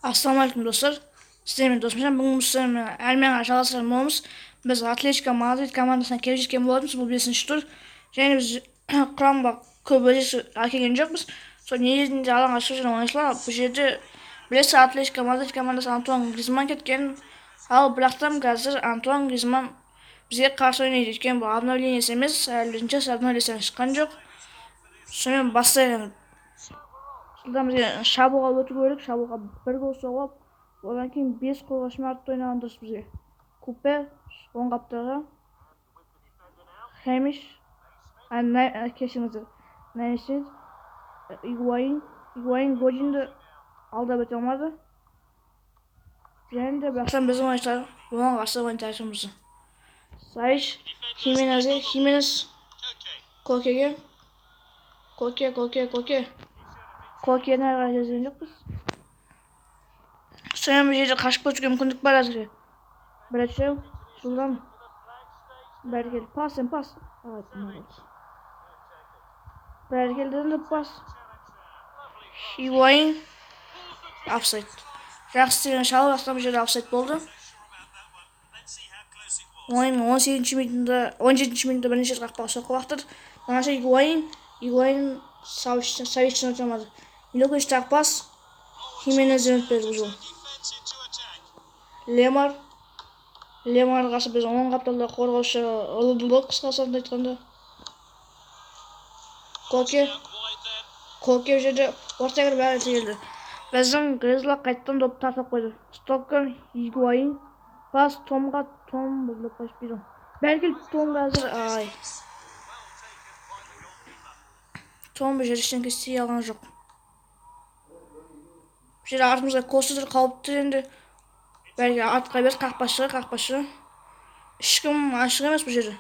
Assalamualaikum dostlar. Sizlerмен досымжан. Бүгін сіздермен әрмен жалғастыратын боламыз. Біз Атлетико Мадрид командасына келіп жеткен болатынбыз. Бұл 5-ші тур. Және біз құрамға көп өзгеріс әкелген жоқпыз. Сол негізінде алаңға шығып жүрген ойыншылар. Бұл жерде білесіз, Атлетико Мадрид командасы Антуан Гризман кеткен. Ал бірақтан қазір Антуан Гризман бізге қарсы ойнайды. Өйткені бұл обновлениесі емес, әлі обновлениесі шыққан жоқ. Сонымен бастайық. Жылдан бізге шабуға өту керек, шабуға 1 гол соғып, одан кейін 5 қолға шмартты ойнаған дұрыс бізге. Купе, оң қаптағы, Хемиш, кешіңіздер, Нәйсет, Игуаин Годжинді алдап өте алмады. Және де бірақтан біздің ойыншылар оған қарсы ойнайтынымызды. Сайш, Хименес, Кокеге, Kokeni әрі жазған жоқпыз. Сонымен бұл жерде қашып көшуге мүмкіндік бар әзірге. Брэдшоу, жылдам. Бәркел, пас. Бәркелден пас. Игуаин, офсайд. Жақсы деген шалып, астан бұл жерде офсайд болды. Ойынның 17-ші минутында бірінші қақпаға соққы уақыт. Оңаша Игуаин Савичтен өтемады. Милокович пас. Хименезден өтпеді бұл жол. Лемар қарсы біз оң қапталда қорғаушы Олдулок қысқасында айтқанда. Коке жерде орта кіріп бәрі тегелді. Біздің Гризлак қайттан доп тартып қойды. Стоккан, Игуаин, пас Томға, Том бұзылып қашпейді. Бәркел Томға әзір, Том бұл жерде ештеңе істей алған жоқ. Бұл жерде артымызға Костадыр қауіпті енді. Бәркел артқа берді, қақпашы. Ешкім ашық емес бұл жерде.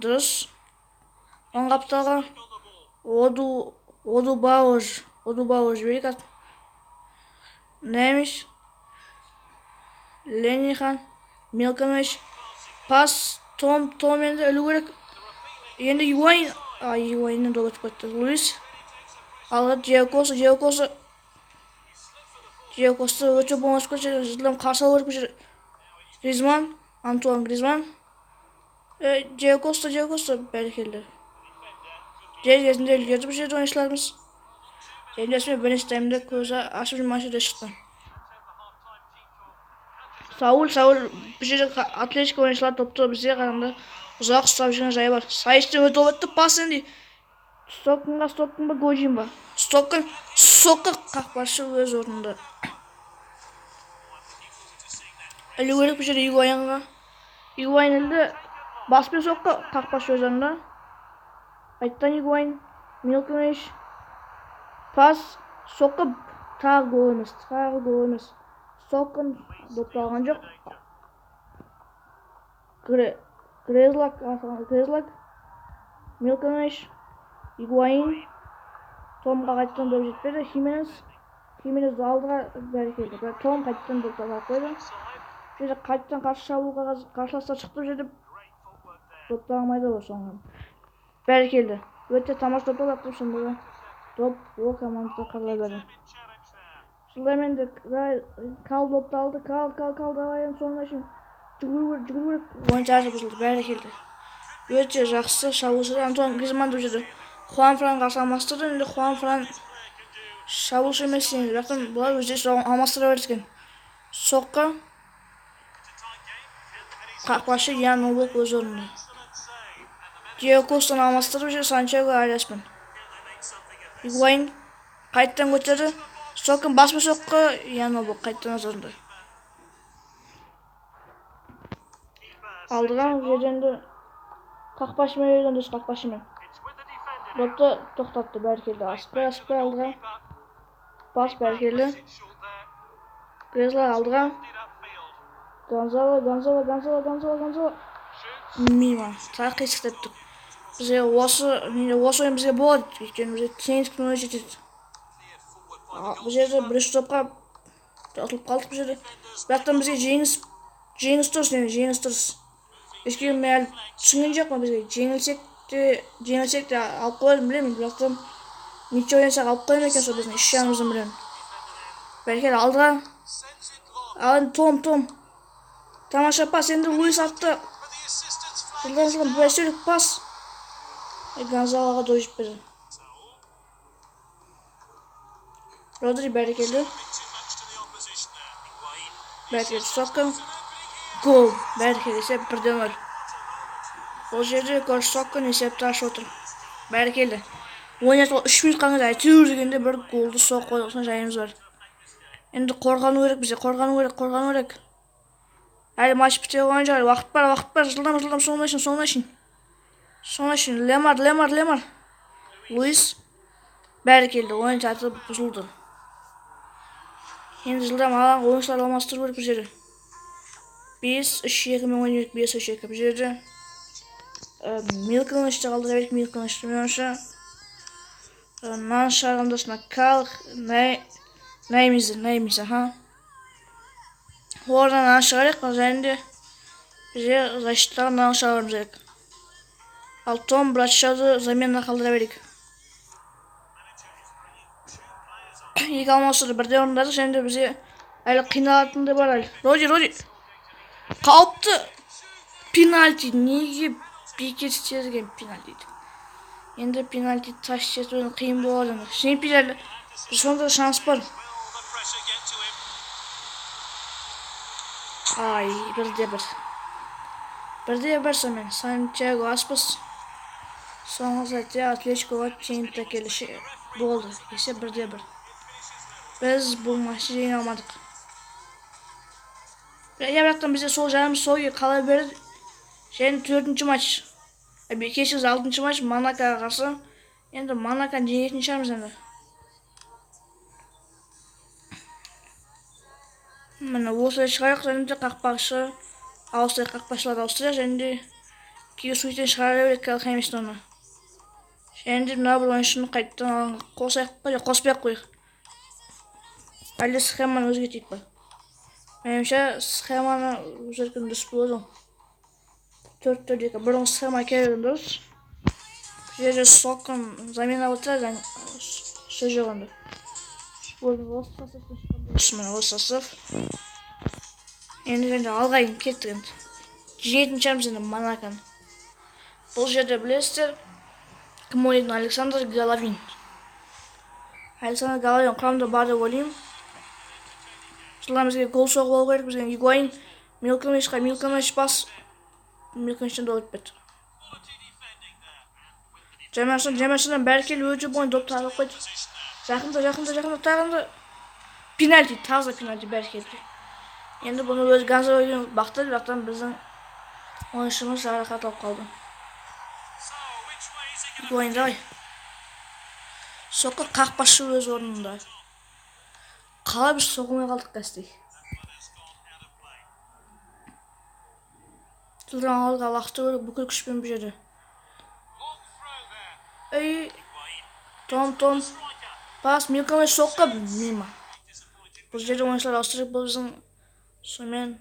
Дұрыс. Оң қапталға Одубауж берекат. Немиш, Ленихан, Милканович, пас Том енді өлу керек. Енді Игуаиннен доп өтіп кетті. Луис алға Диакоса өте болмас көшеді. Жылдам қарсы алу керек бұл жерде. Гризман, Антуан Гризман. Диакоса бәрекелді. Кезінде үлгерді бұл жерде ойыншыларымыз. Жеңдесімен бірінші таймда көзі ашып жүрмашыда шықты. Саул бұл жерде Атлетико ойыншылар топты бізге қарағанда ұзақ ұстап жүрген жайы бар. Сайыстың өтіп өтті пас енді. Стоктың ба Годжин ба? Соққы қақпашы өз орнында. Ілу керек бұл жерде Игуаинға. Игуаин елді баспен соққы қақпашы өз орнында. Қайттан Игуаин, Милканович, пас, соққы, тағы гол емес. Соққын допты алған жоқ. Гризлак, Милканович, Игуаин, Томға қайттан доп жетпеді. Хименес алдыға бәрекелді. Том қайттан допты алып қойды. Жерде қайттан қарсы шабуға қарсыластар шықты жерде допты алмайды ғой соңғы. Бәрекелді. Өте тамаш допты алып сонда доп ол командасы қаралай бәрі. Жылдармен де Кал допты алды. Кал давай соңына шын жүгіру керек. Ойыншы ашып бұзылды. Бәрекелді. Өте жақсы шабуылшы Антуан Гризман деп жүрді. Хуан Фран қарсы алмастырды. Енді Хуан Фран шабуылшы емес енді. Бірақтан бұлар өздері алмастыра бердікен. Соққы қақпашы Ян Облок өз орнында. Диакостан алмастырып жүр Санчаго Ариаспен. Игуаин қайттан көтерді. Соққын баспы соққы Ян Облок қайттан өз орнында. Алдыған жерденді қақпашымен. Допты тоқтатты бәркелді. Аспай алдыға. Пас бәркелді. Гризлар алдыға. Гонзало. Мимо. Тағы қисық тептік. Бізге осы ойын бізге болады. Өйткені бізге теңіздіктің өзі жетеді. Бұл жерде бірінші топқа ұтылып қалдық бұл жерде. Бірақтан бізге жеңіс тұрыс. Ешкең мен әлі түсінген жоқпын бізге. Жеңілсек те алып қояды білемін. Бірақтан неше ойнасақ алып қояды екен сол біздің үш жағымыздан білемін. Berkel aldыға. Al Tom. Tamamşa pas. Şimdi Luis attı. Жылдам Бәшірік pas. Гонзалоға дойып берді. Родри бәрекелді. Бәрекелді соққы. Гол. Бәрекелді есеп 1-0. Бұл жерде көріш соққын есепті ашып отыр. Бәрекелді. Ойнатқа 3 минут қалғанда әйтеуір дегенде бір голды соққы қойдықсан жайымыз бар. Енді қорғану керек бізде. Қорғану керек. Әлі матч біте қойған жағыр. Уақыт бар. Жылдам. Соңына шын. Лемар. Луис. Бәрекелді. Ойын сәті бұзылды. Енді жылдам алаң ойыншылар алмастыру керек бұл жерде. 5-3-2 мен ойын 5-3-2 бұл жерде. Милконовичті қалдыра берік Милконовичті меніңше. Нан шағындасына Калх, Наймиз, аха. Ордан нан шығарек, және де бізде защиттағы нан шығарымыз керек. Ал Том Братшауды заменына қалдыра берік. Екі алмасырды бірде орындадық, және де бізде әлі қиналатынды бар әлі. Роди. Қауіпті пенальти. Неге бекет істедіген пенальти? Енді пенальти таш жетудің қиын болады. Шемпелер сонда шанс бар. Ай, бірде бір сонымен. Сантьяго Аспас. Соңғы сәтте Атлетикоға теңді келіші болды. Есеп 1-1. Біз бұл матчты жеңе алмадық. Бірақтан бізде сол жарымыз сойы қала берді. Және 4-ші матч. Кешіміз 6-ші матч Монакоға қарсы. Енді Монаконы жеңетін шығармыз енді. Міне осы шығайық, және де қақпақшы Аустрия қақпақшылар Аустрия, және де кейі суеттен шығара береді Калх еместен оны. Және де мына бір ойыншыны қайттан қоспай-ақ қойық. Әлде схеманы өзгертейік па? Меніңше схеманы өзгерген дұрыс болады. 4-4-2 бұрынғы схема кереген дұрыс. Жерде соққын замена отыра сөз жоғынды. Осы састав. Енді алғайын кеттік енді. Жеңетін шамыз енді Монаконы. Бұл жерде білесіздер, кім ойнайтын? Александр Головин. Александр Головин құрамда бар деп ойлаймын. Жылдан бізге гол соғып болу керек. Бізге Игуаин, Милконович бас. Милконовичтен доп өтпеді. Жамашынан бәркел өте бойын доп тағып қойды. Жақында тағында. Пенальти, таза пенальти бәркелді. Енді бұны өз Гонзало ойын бақтады, бірақтан біздің ойыншымыз жарақат алып қалды. Игуаин давай. Соққы қақпашы өз орнында. Қалай біз соғылмай қалдық кәстей. Жылдан алға лақты көрік бүкіл күшпен бұл жерде. Том. Пас, Милконович соққы мимо. Бұл жерде ойыншылар Аустрия бұл біздің сонымен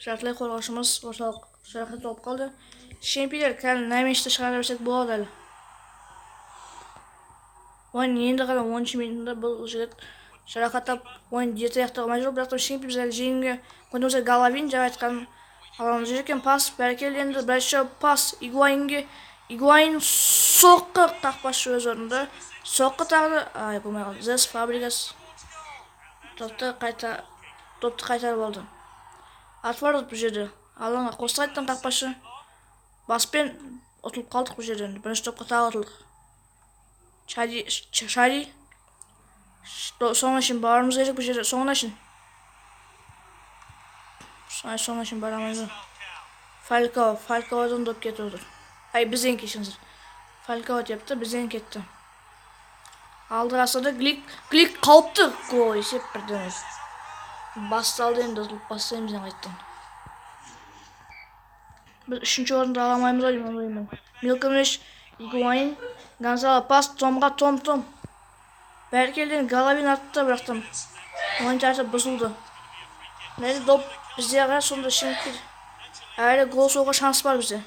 жартылай қорғаушымыз орталық жарақат алып қалды. Шемпелер кәлі Наймешті шығара берсек болады әлі. Ойын енді ғана 10-ші минутында бұл жігіт жарақаттап ойын ерте аяқтауға мәжбүр, бірақ Шемпел біз әлі жеңуге көндіміз Головин жау айтқан аламыз жеркен пас, бәрекелді енді Братшау пас Игуаинге. Игуаин соққы қақпашы өз орнында. Соққы тағды, болмай қалды. Зес Фабригас топты қайтарып алды. Атвард бұл жерде. Алаңға қосты қайттан қақпашы. Баспен ұтылып қалдық бұл жерден. Бірінші топқа тағы ұтылдық. Шади. Соңына шын барымыз керек бұл жерде. Соңына шын барамызды. Фалькаодан доп кетіп отыр. Бізден кешіңіздер. Фалькао депті, бізден кетті. Алдырасады Глик қауіпті. Гол есеп 1-1. Басталды енді ұтылып бастаймыздан қайттан. Біз 3-ші орында аламаймыз оймен. Милконович, Игуаин, Гонзало пас, Томға, Том. Бәркелден Головин атты бірақтан. Ойын тәртіп бұзылды. Нәді доп бізде ғар сонда Шемпел. Әлі гол соғуға шанс бар бізде.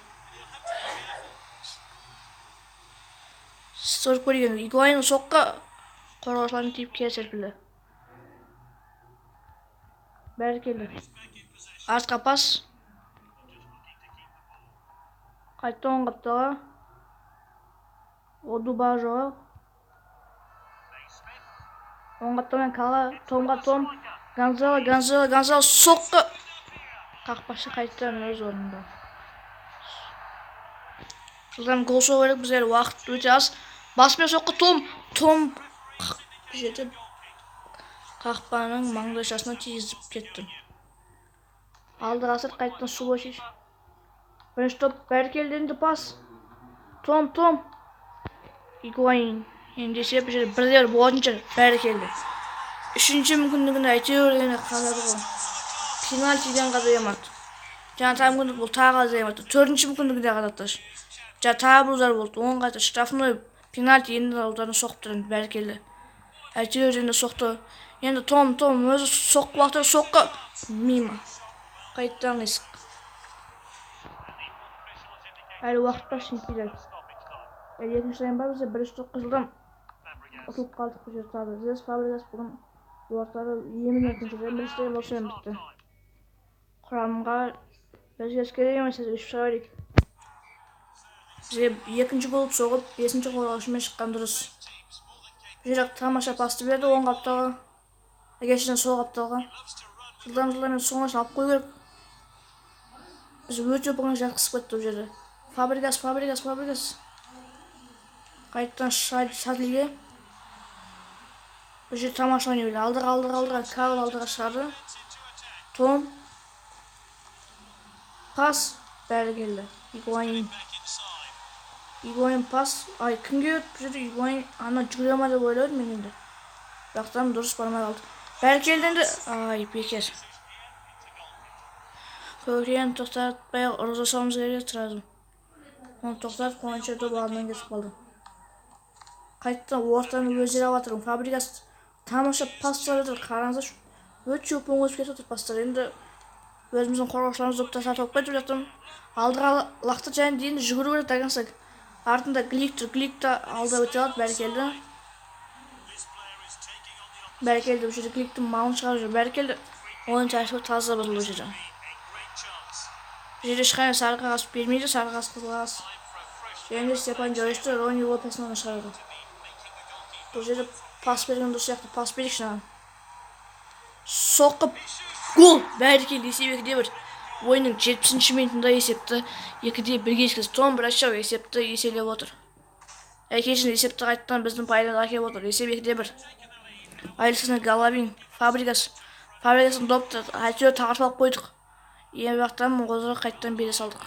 Сұрып көрген. Игуаин соққа қорғаушыларын тиіп келе серпілді. Berkeli. Артқа пас. Қайтты оң қаптаға. Одубажоға. Оң қаптамен Калға. Томға Том. Гонзало соққы. Қақпашы қайттан өз орнында. Жылдан гол соғу керек, біздер уақыт өте аз. Басымен соққы Том жетіп қақпаның маңдайшасына тигізіп кетті. Алды ғасыр қайттан Субочич. Бірінші топ Беркелден пас. Том. Игуаин. Ендесе бір жерде бірдер болатын Беркелді. Үшінші мүмкіндігінде әйтеуір қалады ғой. Пенальтиден қадайамады. Жаңа тағы мүмкіндік бұл тағы қадайамады. Төртінші мүмкіндігінде қадатташ. Жаңа тағы бір ұзар болды. Оң қайта штрафной пенальти енді ұлдарын соқты Беркелді. Әйтеуір енді соқты. Енді Том өзі соққы уақытта соққы. Мимо. Қайттан қисық. Әлі уақыт бар шынкелер. Екінші сайын бар бізде 109 жылдан ұтылып қалдық бұл жерді тады. Зес Фабригас бүгін ортары емін екінші бірінші сайын болса бітті. Құрамға өзгеріс керек емес, үш шығарайық. Бізге екінші болып соғып, бесінші қорғаушымен шыққан дұрыс. Бұл жерде тамаша пасты берді оң қапталға. Әгешіден сол қапталға. Жылдан мен соңғашын алып қой керек. Біз өте бұған жатқысып кетті бұл жерде. Фабригас. Қайттан Шадлиге. Бұл жерде тамаша ойнай білді. Алдыға. Карл алдыға шығарды. Том. Пас. Бәрі келді. Игуаин пас. Кімге өтіп бұл жерде Игуаин ана жүгіре ма деп ойладым мен енді. Бірақтан дұрыс бармай қалды. Бәрі келді. Бекер. Көкірен тоқтатпай ұрыза салымыз керек сразу. Оны тоқтатып қойынша доп алдынан кетіп қалды. Қайттан ортаны өздері алып жатыр. Фабригас тамаша пастар жатыр. Қараңыздар, өте оп өсіп кетіп жатыр пастар. Енді өзіміздің қорғаушыларымыз допты сатып кетіп жатыр. Алдыға лақты және дейін жүгіру керек тағансақ. Артында Гликті алда өте алады. Бәркелді бұл жерде Гликтің малын шығарып жүр. Бәркелді ойын тәртібі таза бұзылды бұл жерде. Бұл жерде ешқандай сары қағаз бермейді, сары қағаз қызыл қағаз. Және де Степан Джойшты Рони Лопесін оны шығарды. Бұл жерде пас берген дұрыс сияқты, пас берік шынаған. Соқып гол! Бәркелді есеп 2-1. Ойынның 70-ші минутында есепті 2-1-ге ескіз. Том Брашов есепті еселеп отыр. Әкешін есепті қайттан біздің пайдаға әкеп отыр. Есеп 2-1. Айлысына Головин, Фабригастың допты әйтеуір тағырып алып қойдық. Ең бақтан мұғызға қайттан бере салдық.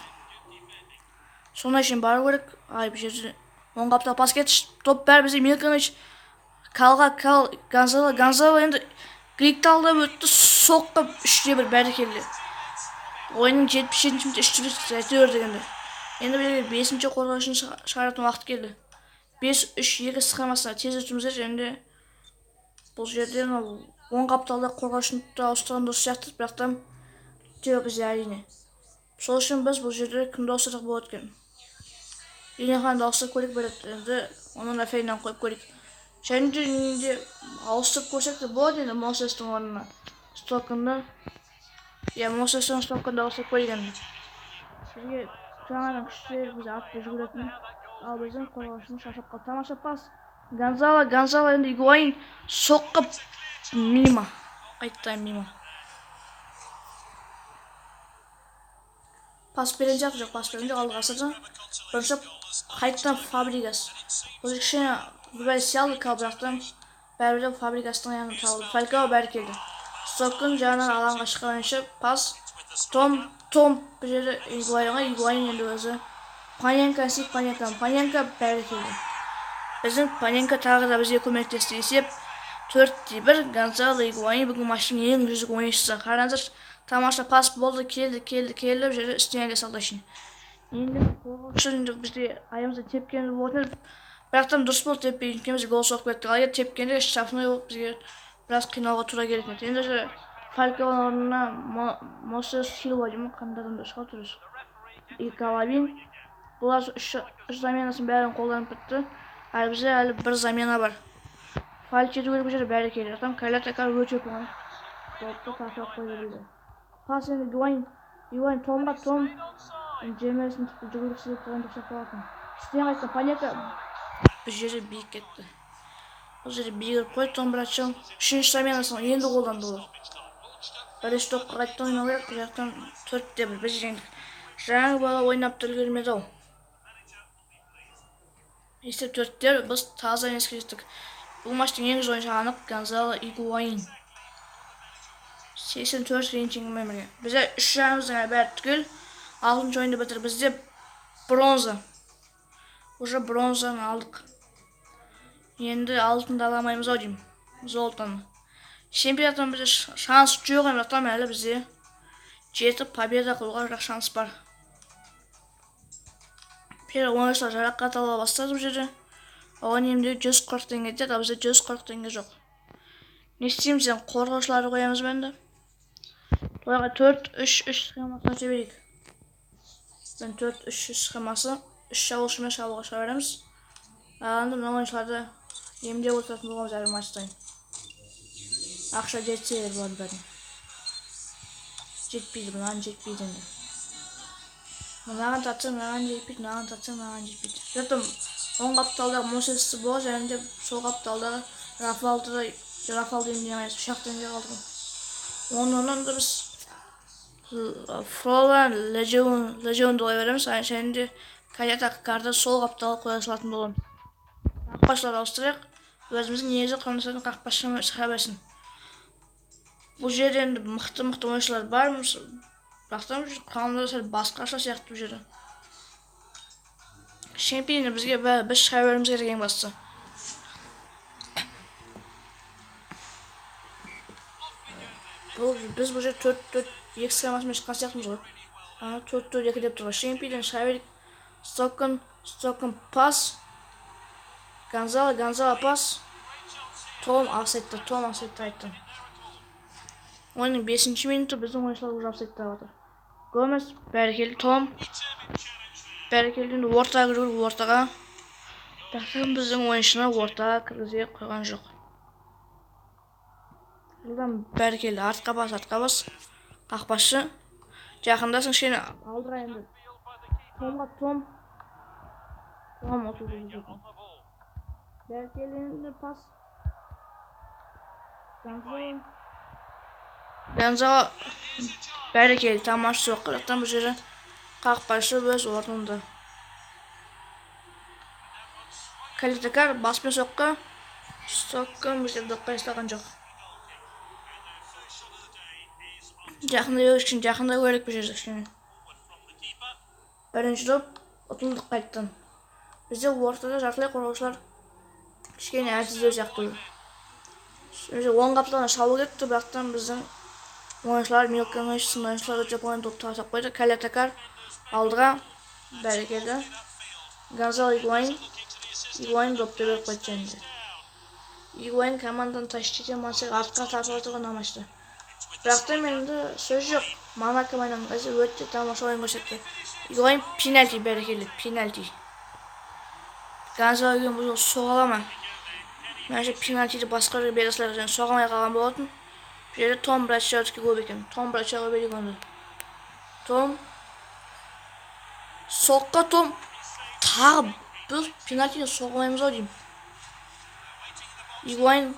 Соңына үшін бару керек. Бұл жерде оң қаптаға пас кетіш. Топ бәрі бізде Милканыч. Калға, Гонзало енді Гликті алды өтті. Соққы 3-1 бәрі келді. Ойынның 77-ші минутта 3-1 әйтеуір дегенде. Енді біле 5-ші қорғаушын шығаратын уақыт келді. 5-3-2 схемасына тез өтіміздер және бұл жерден оң қапталда қорғаушынды ауыстырған дұрыс сияқты, бірақтан жоқ бізде әрине. Сол үшін біз бұл жерде кімді ауыстырдық болады екен. Енеханды ауыстырып көрейік береді, оның Рафейнан қойып көрейік. Және де ауыстырып көрсек те болады енді Мосестің орнына. Стокында. Мосестің Стокында ауыстырып көрейік. Бізге жаңадан күштер бізде атты жүгіретін. Ал біздің қорғаушымыз шашып қалды. Тамаша пас. Гонзало енді Игуаин соққып мимо. Қайттан мимо. Пас берен жоқ, алды ғасырдан. Бірінші қайттан Фабригас. Бұл кішкене бұлай сиялды қалбырақтан бәрі Фабригастың аяғын табылды. Фалькао бәрі келді. Стокын жағынан алаңға шыққан ойыншы пас. Том бұл жерде Игуаин енді өзі. Паненка бәрі келді. Біздің Паненка тағы да бізге көмектесті. Есеп 4-1. Гонзало Игуаин бүгін матчтың ең үздік ойыншысы. Қараңыздар, тамаша пас болды, келді. Бұл жерде үстіне салды үшін. Енді қорғаушылар бізде аяғымызда тепкені болатын. Бірақтан дұрыс болды теппей, біз гол соғып кеттік. Ал егер тепкенде штрафной болып бізге біраз қинауға тура келетін еді. Енді Фалькаоның орнына Мосес Силва деймін, қандай адамды шыға тұрыз. Головин. Бұлар үш заменасын бәрін қолданып бітті. Әлі бізде әлі бір замена бар. Фаль жету керек бұл жерде бәрі келді. Кайлат өте оңай. Topta taşak koyabildi. Pas endi Higuain Tom'a Tom Cemes'in jigilgisi turgan жасап калган. Үстүнө кайтты Панека. Бул жерде бийик кетти. Бул жерде бийип койду Том Брачон. 3-нчү заменасын энди колдонду болот. Барыш топко кайтты ойноо керек. Бул жактан 4-1 биз жеңдик. Жаңы бала ойнап үлгермеди ал. Есеп 4-1 биз таза эмеске жеттик. Бул матчтын эң жоо ойунчусу анык Гонзало Higuain. 84 рейтинг мемория. Bize 3 şansımızdan beri tükül. 6. oyunda bitir. Bizde bronza. Уже bronzanı aldık. Endi altını da alamayımız o diyeyim. Zoltanı. Şampiyonatın bize şans yok ama tam öyle bize. Жетіп победа қылуға шанс бар. Первый ойыншылар жарақат ала бастады бұл жерде. Оған емдеу 140 теңге деді, ал бізде 140 теңге жоқ. Не істейміз енді қорғаушыларды қоямыз ба енді? Оларға 4-3-3 схемасын өте берейік. 4-3-3 схемасы 3 шабуылшымен шабуылға шыға береміз. Ағанды мына ойыншыларды емдеп отыратын болғанбыз әрбір матчтан. Ақша жетсе болады бәрін. Жетпейді, мынаған жетпейді енді. Мынаған татсаң, мынаған жетпейді, мынаған татсаң, мынаған жетпейді. Жаттым, оң қапталдағы Мосесті болды, және де сол қапталдағы Рафалды емдемейміз, ұшақтан де қалдым. Онынан да біз Фролан Лежеунды қоя береміз, және де Каята Карды сол қапталға қоя салатын боламыз. Қақпашылар ауыстырайық, өзіміздің негізі құрмасатын қақпашы шыға берсін. Бұл жерде енді мықты ойыншылар бар. Бақтам құрамында сәл басқаша сияқты бұл жерде. Чемпионы бізге біз шыға беруіміз керек ең бастысы. Біз бұл жерде 4-4-2 схемасымен шыққан сияқтымыз ғой. 4-4-2 деп тұрған. Чемпионы шыға берейік. Стокон пас. Гонзало пас. Том офсайдта айтты. Oyunun 5. minutu bizim oyuncular уже офсайдта жатыр. Гомес, бәрекелді Том. Бәрекелді енді ортаға кіріп ортаға. Бәкім біздің ойыншыны ортаға кіргізе қойған жоқ. Жылдан бәрекелді артқа бас. Қақпашы. Жақындасың шені алдыра енді. Том отыр жүрген. Бәрекелді енді пас. Гонзало бәрекелді тамашы соққы. Жақтан бұл жері қақпашы өз орнында. Калитакар баспен соққы. Соққы бұл жерде қайыстаған жоқ. Жақында көрік бұл жерде. Бірінші доп ұтылдық қайттан. Бізде ортада жартылай қорғаушылар кішкене әлсіздеу сияқты. Оң қапталына шабуыл кетті, бірақтан біздің ойыншылар Милканың ойыншылары өте ойын допты атап қойды. Калитакар алдыға бәрекелді. Гонзало Higuain допты беріп қойды жәнде. Higuain команданы тащите мансек артқа тартып отырған амашты. Бірақтан менде сөз жоқ. Монако майданын өте тамаша ойын көрсетті. Higuain пенальти бәрекелді, пенальти. Гонзало Higuain бұл соға алама. Менше пенальтиді басқа бір бересілер және соғамай қалған болатын. Бұл жерде Том Брачоцки көп екен. Том Брачоға берейік онды. Том. Соққа Том. Тағы біз пенальтиді соғамаймыз ау деймін. Higuain.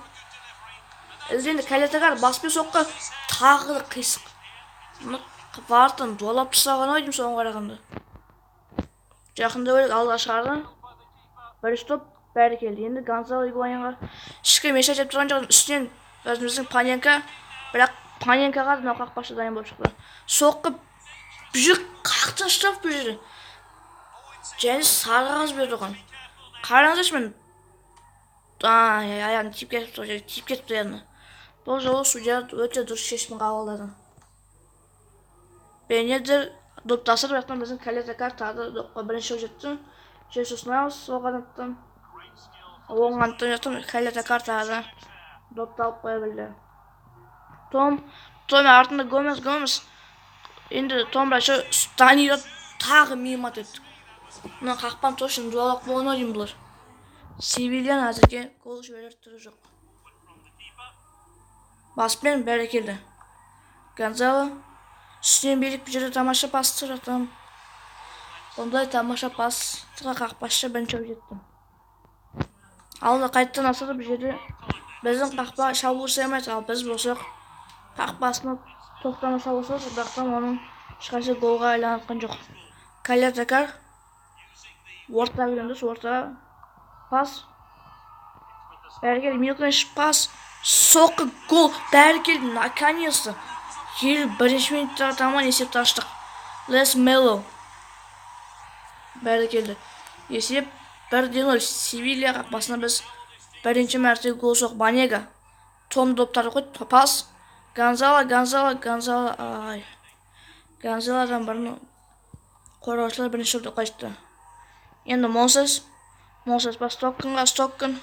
Ізденді Калитакар баспен соққа. Тағы да қисық. Вартын дуалап тастаған ау деймін соған қарағанда. Жақында өлік алдыға шығарды. Біріш топ бәрекелді. Енді Гонзало Higuainға ішкі мешат жеп тұрған жағын үстінен өзіміздің Паненка. Бірақ Паненкаға да қақпашы дайын болып шықты. Соққы бүжік қақтан штраф бұл жерде. Және сарғаз берді оған. Қараңызшы мен. Аяғын тиіп кетіпті яғына. Бұл жолы судья өте дұрыс шешім қабылдады. Бенедер доптасы бірақтан біздің Калитакар тағы допқа бірінші жетті. Жесус Навас сол қанаттан. Оң қанаттан жеттім. Калитакар тағы допты алып қоя білді. Том артында Гомес. Енді Том Брачо Станида тағы миымат еттік. Мұна қақпан тошын дуалақ болған ойын бұлар. Севильян әзірге гол жіберер түрі жоқ. Баспен бәрекелді. Gonzalo. Üstüne birlik bir жерде тамаша пасты жатам. Ондай тамаша пастыға қақпашы бірінші болып жеттім. Алда қайттан асырып бір жерде біздің қақпа шабуыл жасамайды, ал біз болсақ қақпасына тоқтама шабуыл жасап, бірақтан оның ешқайсы голға айланатқан жоқ. Калетакар орта береміз, орта пас. Бәрекелді, Милконыч пас. Соққы гол. Бәрекелді, наконец-то. Бірінші минуттағы таман есепті аштық. Лес Мело. Бәрекелді. Есеп 1-0. Севилья қақпасына біз бірінші мәрте гол соқ. Банега. Том доптарды қойды. Пас. Гонзало. Гонзалодан бірін қорғаушылар бірінші допты қайтты. Енді Монсес пас Стоккан.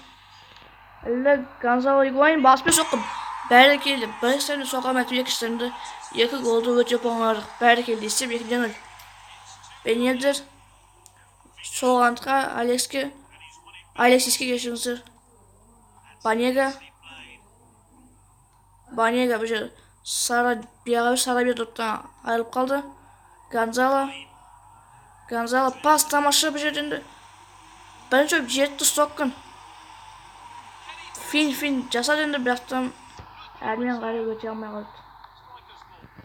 Әлі Гонзало Игуайин баспен соққым. Бәрекелді. Бір істерінде соқамайды, екіншісінде екі голды өте оңайдық. Бәрекелді. Есеп 2-0. Бенедер. Сол антқа Алексиске кешіңіздер. Банега бұл жер Сарабия доптан айырылып қалды. Гонзало пас тамаша бұл жерден. Бірінші жетті Стоккан. Фин жасады енді, бірақтан әрмен қарай өте алмай қалды.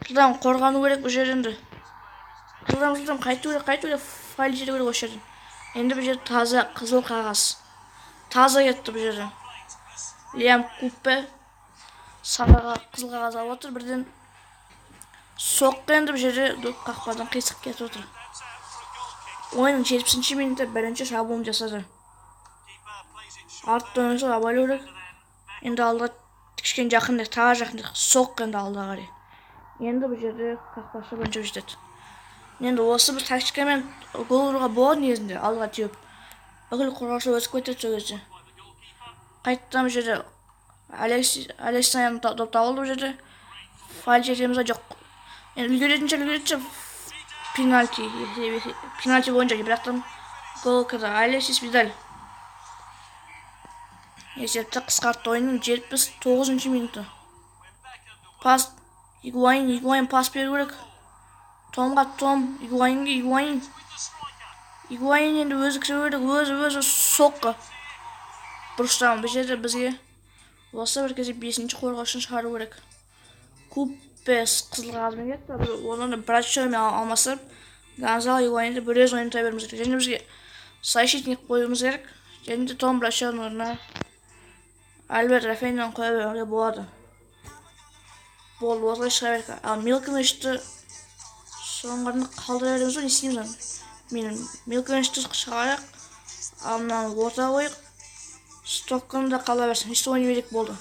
Жылдам қорғану керек бұл жерден. Жылдам қайту керек, файл жері керек осы жерден. Енді бұл жер таза қызыл қағаз. Таза кетті бұл жерден. Лиам Куппе сараға қызыл қағаз алып отыр, бірден соққы енді бұл жерде қақпадан қисық кетіп отыр. Ойынның 70-ші минутта бірінші шабуылын жасады. Артты ойыншыл абайлау керек. Енді алдыға кішкене жақындық, тағы жақындық, соққы енді алдыға қарай. Енді бұл жерде қақпашы бірінші жетеді. Енді осы бір тактикамен гол ұруға болады негізінде, алдыға теуіп. Бүкіл қорғаушы өсіп кетеді сол кезде. Қайттан бұл жерде Алексиян допты алды бұл жерде. Файл жетемізде жоқ. Енді үлгеретінші пенальти бойынша, бірақтан гол кірді. Алексис Видаль. Есепті қысқартты. Ойынның 79-ші минуты. Пас Игуайин пас беру керек. Томға Игуайин енді өзі кіру керек, өзі соққы. Бұрыштан бұл жерде бізге осы бір кезде 5-ші қорғаушыны шығару керек. Куппес қызыл қағазбен кетті. Оны Брачомен алмастырып, Гонзало Игуайинді бір өз ойын беруіміз керек. Және бізге защитник қоюымыз керек. Және де Том Брачоның орнына Альберт Рафейнен қоя беруге болады. Болды, осылай шыға берді. Ал Милконычты соңғырында қалдыра береміз ғой, не істейміз? Мен Милконычты шығарайық. Ал мынаны орта қойық. Стоккан да қала берсін. Ешті ойнамедік болды.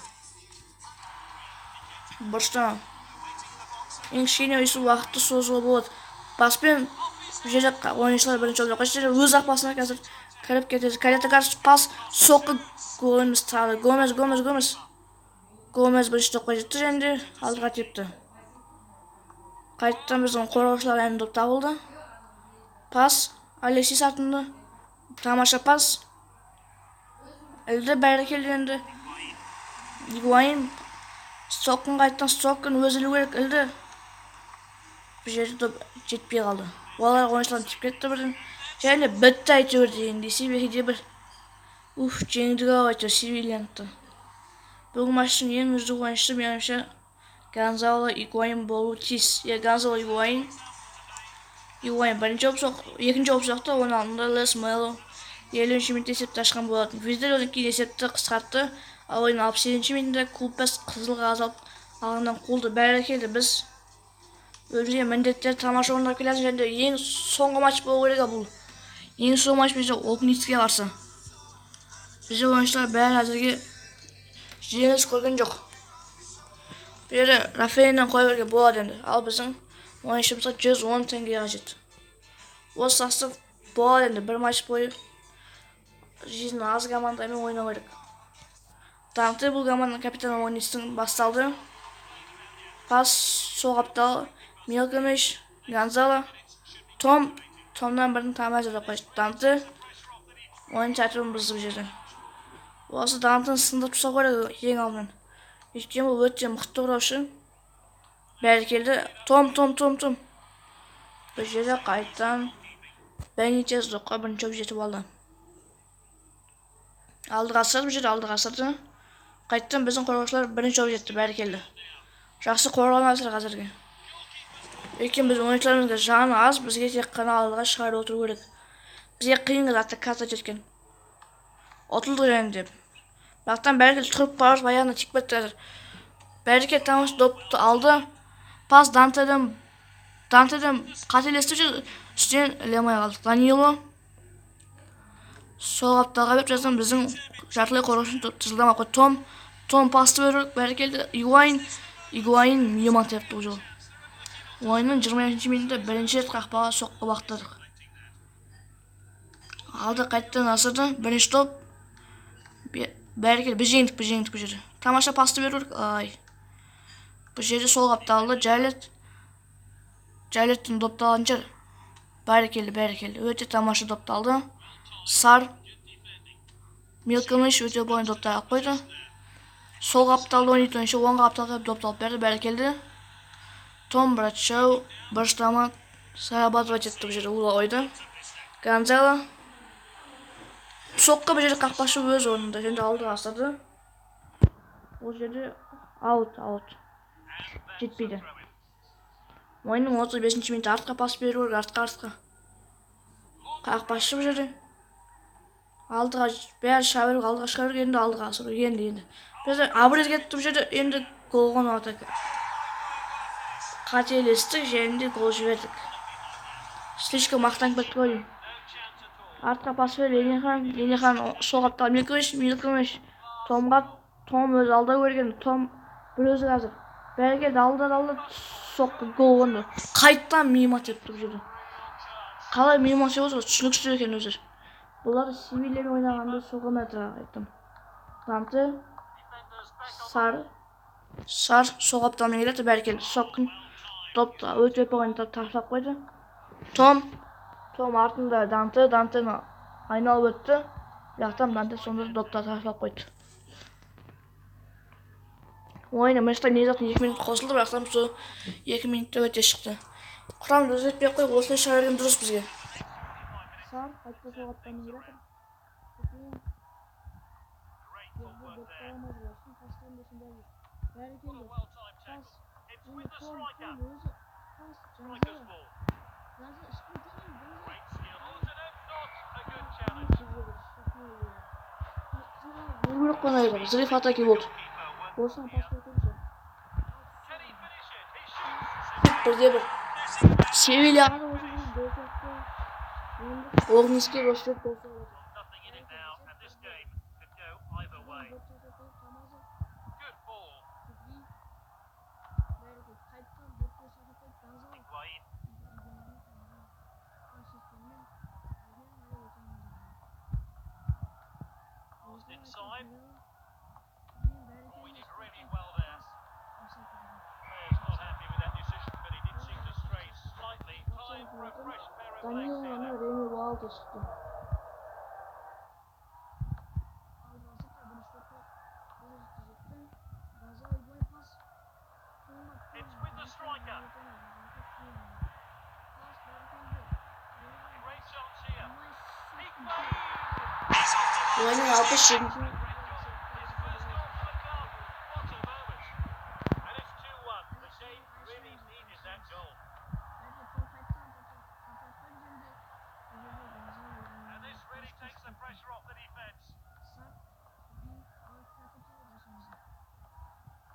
Бұрыштан. Ең кішкене өйсі уақытты созуға болады. Паспен жерде ойыншылар бірінші олды. Қайшы жерде өз ақпасына қазір кіріп кетеді. Калетакар пас соққы голымыз тағы. Гомес бірінші топқа жетті және алдыға тепті. Қайттан біздің қорғаушылар әні доп табылды. Пас Алексис артында. Тамаша пас. Әлді бәрекелді енді. Игуайин Стоккан қайттан Стоккан өзілі керек әлді. Бұл жерде доп жетпей қалды. Олар ойыншыларын теп кетті бірден. Және бітті әйтеуір деген десе бекеде бір. Жеңдігі ау әйтеуір Севильянты. Бүгін матчтың ең үздік ойыншысы меніңше Гонзало Игуайин болуы тиіс. Гонзало Игуайин бірінші опсоқ, екінші опсоқты, оның алдында Лес Мело 50-ші минутта есепті ашқан болатын. Видаль одан кейін есепті қысқартты. Ал ойын 67-ші минутта Куппес қызыл қағаз алғаннан қолды. Бәрекелді, біз өзге міндеттер тамаша орындап келесін. Және ең соңғы матч болу керек бұл. Ең соңғы матч бізде Опницке қарсы. Бізде ойыншылар бәрі әзірге жеңіліс көрген жоқ. Бұл жерде Рафейнен қоя беруге болады енді. Ал біздің ойыншымызға 110 теңге қажет. Осы састав болады енді. Бір матч бойы жизнь аз командамен ойнау керек. Данте бұл команданың капитаны ойныстың басталды. Пас соғаптал Милконыч, Гонзало, Томдан бірдің тамай жадап қашты. Данте ойын тәртібін бұзды бұл жерден. Осы Дантын сындырып тұса қойды ең алдымен. Өйткені бұл өте мықты құраушы. Berkel'de Tom. Bu жерде kayıttan Benitez Dok'a birinci top жетіп алды. Алдыға асырды, бұл жерде алдыға асырды. Қайттан біздің қорғаушылар бірінші топ жетті, бәрі келді. Жақсы қорғанасыздар қазірге. Өйткені біздің ойыншыларымызға жаны аз, бізге тек қана алдыға шығарып отыру керек. Бізге қиын атакаға жеткен. Отылды және деп. Бірақтан Бәрекел тұрып қарап аяғына тиіп кетті қазір. Бәрекел тамаша допты алды. Пас Дантеден қателесті жүр. Үстен іле алмай қалдық. Данило сол қапталға беріп жаздан біздің жартылай қорғаушыны тызылдамай қойды. Том пасты беріп Бәрекелді. Игуаин миыма тепті бұл жол. Ойынның 22 минутта бірінші рет қақпаға соққы бақтырдық. Алды қайттан асырды. Бірінші топ. Бәрекел біз жеңдік бұл жерде. Тамаша пасты беріп. Бұл жерде сол қапталды. Жайлеттің допты алынша Бәрекелді. Өте тамаша допты алды. Сар Милкомыш өте бойын допты алып қойды. Сол қапталды ойнайтыншы оңға қапталға допты алып берді. Бәрекелді. Том Братшау бұрыштама Сарабатова жетті бұл жерде ұлы ойды. Гонзало соққы бұл жерде қақпашы өз орнында және алды асырды. Бұл жерде аут. Жетпейді. Ойынның 35 минут артқа пас беру, артқа. Қақпашы бұл жерде. Алдыға бәрі шабырып, алдыға шығарып, енді алдыға асыру, енді. Бізде абырет кетті бұл жерде, енді голған атака. Қателестік және гол жібердік. Слишком мақтанып кетті ойын. Артқа пас бер, Ленехан сол қапталға Милкомыш. Том өзі алда көрген, Том бір өзі қазір. Бәрекелді алды, соққы гол қонды. Қайттан миыма тепті бұл жерде. Қалай миыма тепті, түсініксіз екен өзі. Бұлар Севильямен ойнағанда соғын әтіға қайттым. Данте Сар сол қапталмен келеді, Бәрекелді соққын. Допты өте ойында ташлап қойды. Том артында Дантені айналып өтті. Яқтан Данте сонда допты ташлап қойды. Ойыны мешта незатын 2 минут қосылды, бірақтан сол 2 минутта өте шықты. Құрамды өзетпей қойып, осылай шығарған дұрыс бізге. Сар қайтты сол қапталмен келеді. Бәрекелді. Вырық қонайды, зриф атаки болды. Осыған пас өтеміз. Бірде-бір. Севильяға осы бұл соқты. Орниске көшіріп болса олады. Inside. We did really well there. Player's not happy with that decision, but he did seem to stray slightly. Time for a fresh pair of legs here. Danilo aldı çıktı. It's with the striker. Great chance here. Oyunun 67.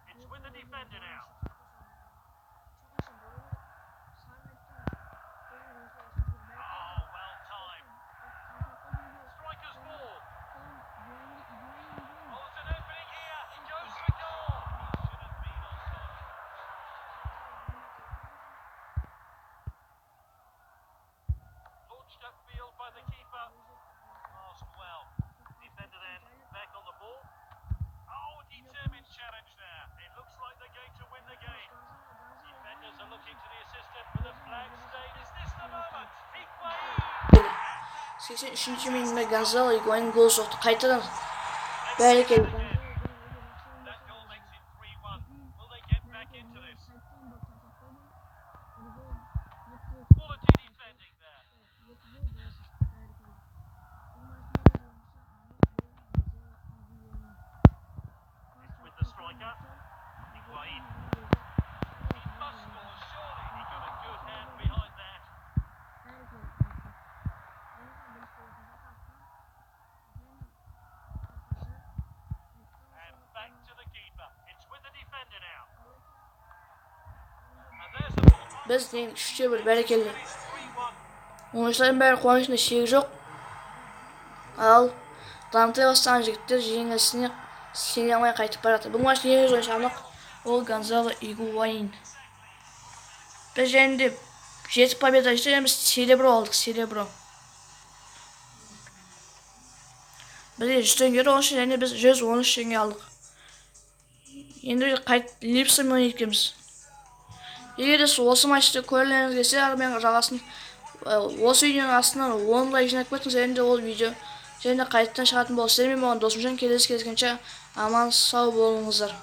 It's with the defender now. Oh, well timed. Striker's ball. Oh, there's an opening here. He goes for goal. He should have been offside. Launched upfield by the keeper. Passed well. Defender then back on the ball. Oh, determined challenge there. It looks like they're going to win the game. Defenders are looking to the assistant for the flag stain. Is this the moment? Higuain! 83. minutunda Gonzalo Higuain gol soktu. Kaytadan Bәрекелді. That goal makes it 3-1. Will they get back into this? Biz deyin 3-1 бәрекелді. Ойыншылардың бәрі қуанышында шегі жоқ. Ал дамытай бастаған жігіттер жеңілісіне сене алмай қайтып барады. Бұл матчтың ең үздік ойыншысы анық ол Гонзало Игуаин. Біз және 7 победа жетті, біз серебро алдық, серебро. Бізде 100 теңге олшы және біз 113 теңге алдық. Енді Липсмен ойнайтын. Егер де осы матчты көргілеріңіз келсе, мен жағасын осы видеоның астынан 10 лайк жинап кетіңіз, енді ол видео және қайтадан шығатын болады. Сіздермен болған досымжан, келесі кездескенше аман сау болыңыздар.